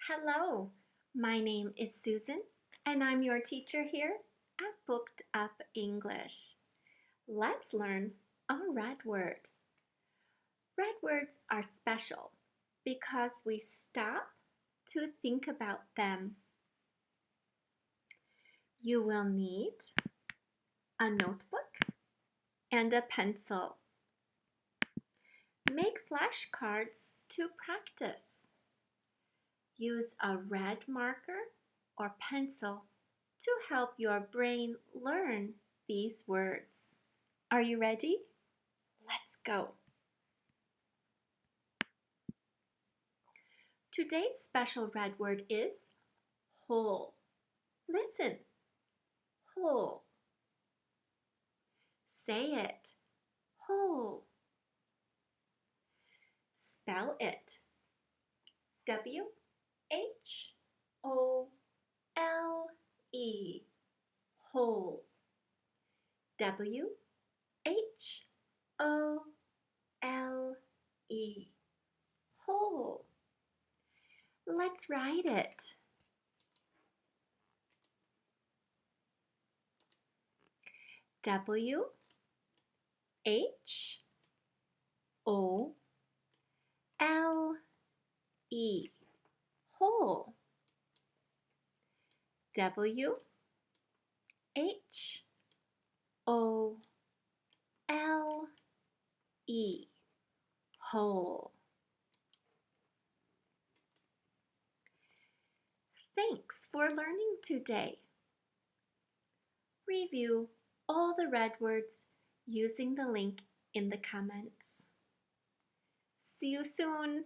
Hello, my name is Susan, and I'm your teacher here at Booked Up English. Let's learn a red word. Red words are special because we stop to think about them. You will need a notebook and a pencil. Make flashcards to practice. Use a red marker or pencil to help your brain learn these words. Are you ready? Let's go. Today's special red word is whole. Listen, whole. Say it, whole. Spell it, W-H-O-L-E, whole. W-H-O-L-E, whole. Let's write it. W H O L E, whole. W H O L E, whole. Thanks for learning today. Review all the red words using the link in the comments. See you soon.